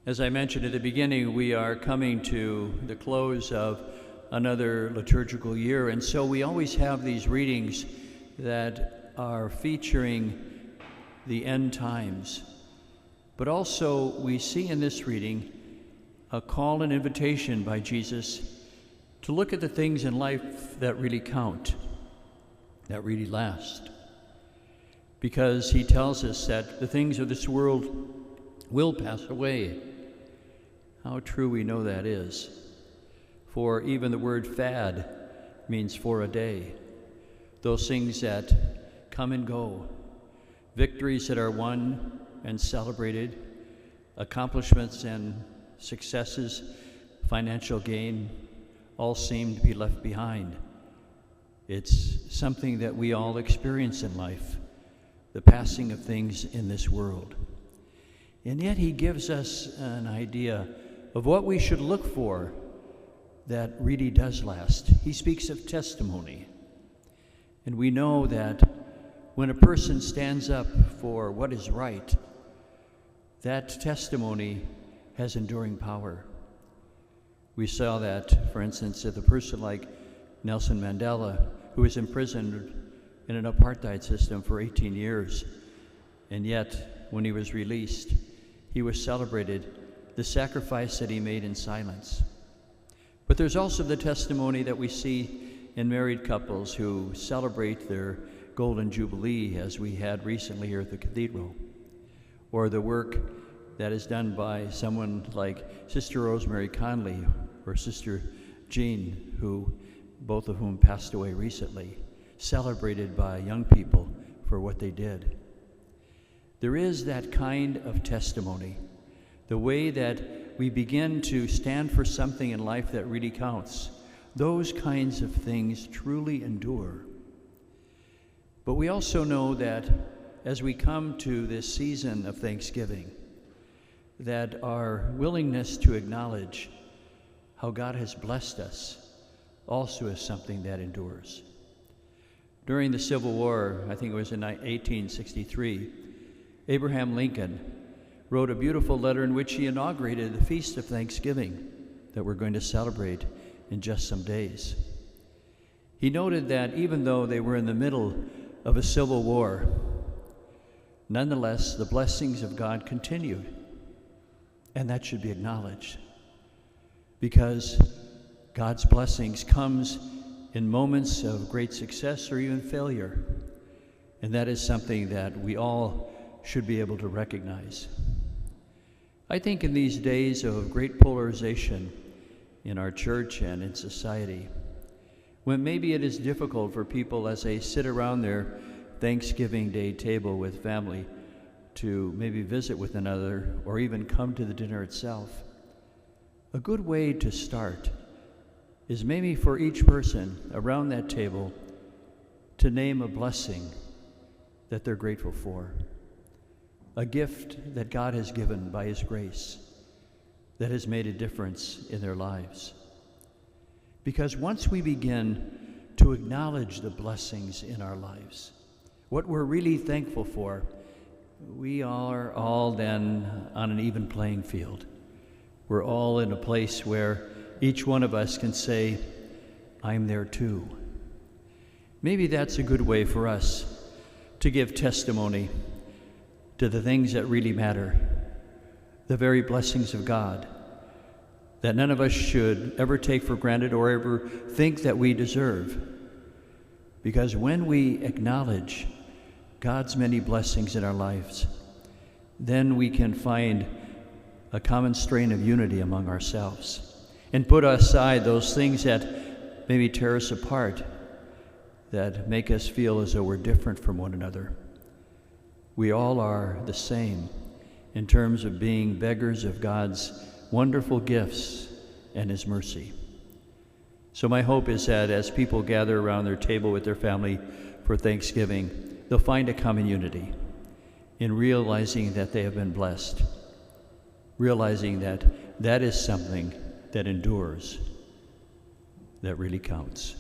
As I mentioned at the beginning, we are coming to the close of another liturgical year, and so we always have these readings that are featuring the end times. But also we see in this reading a call and invitation by Jesus to look at the things in life that really count, that really last. Because he tells us that the things of this world will pass away. How true we know that is. For even the word fad means for a day. Those things that come and go, victories that are won and celebrated, accomplishments and successes, financial gain, all seem to be left behind. It's something that we all experience in life, the passing of things in this world. And yet he gives us an idea of what we should look for that really does last. He speaks of testimony. And we know that when a person stands up for what is right, that testimony has enduring power. We saw that, for instance, with a person like Nelson Mandela, who was imprisoned in an apartheid system for 18 years. And yet, when he was released, he was celebrated the sacrifice that he made in silence. But there's also the testimony that we see in married couples who celebrate their Golden Jubilee, as we had recently here at the Cathedral, or the work that is done by someone like Sister Rosemary Conley or Sister Jean, who both of whom passed away recently, celebrated by young people for what they did. There is that kind of testimony, the way that we begin to stand for something in life that really counts. Those kinds of things truly endure. But we also know that as we come to this season of Thanksgiving, that our willingness to acknowledge how God has blessed us also is something that endures. During the Civil War, I think it was in 1863, Abraham Lincoln wrote a beautiful letter in which he inaugurated the Feast of Thanksgiving that we're going to celebrate in just some days. He noted that even though they were in the middle of a civil war, nonetheless, the blessings of God continued, and that should be acknowledged, because God's blessings comes in moments of great success or even failure, and that is something that we all should be able to recognize. I think in these days of great polarization in our church and in society, when maybe it is difficult for people as they sit around their Thanksgiving Day table with family to maybe visit with another or even come to the dinner itself, a good way to start is maybe for each person around that table to name a blessing that they're grateful for, a gift that God has given by His grace that has made a difference in their lives. Because once we begin to acknowledge the blessings in our lives, what we're really thankful for, we are all then on an even playing field. We're all in a place where each one of us can say, I'm there too. Maybe that's a good way for us to give testimony to the things that really matter, the very blessings of God that none of us should ever take for granted or ever think that we deserve. Because when we acknowledge God's many blessings in our lives, then we can find a common strain of unity among ourselves and put aside those things that maybe tear us apart, that make us feel as though we're different from one another. We all are the same in terms of being beggars of God's wonderful gifts and His mercy. So my hope is that as people gather around their table with their family for Thanksgiving, they'll find a common unity in realizing that they have been blessed, realizing that that is something that endures, that really counts.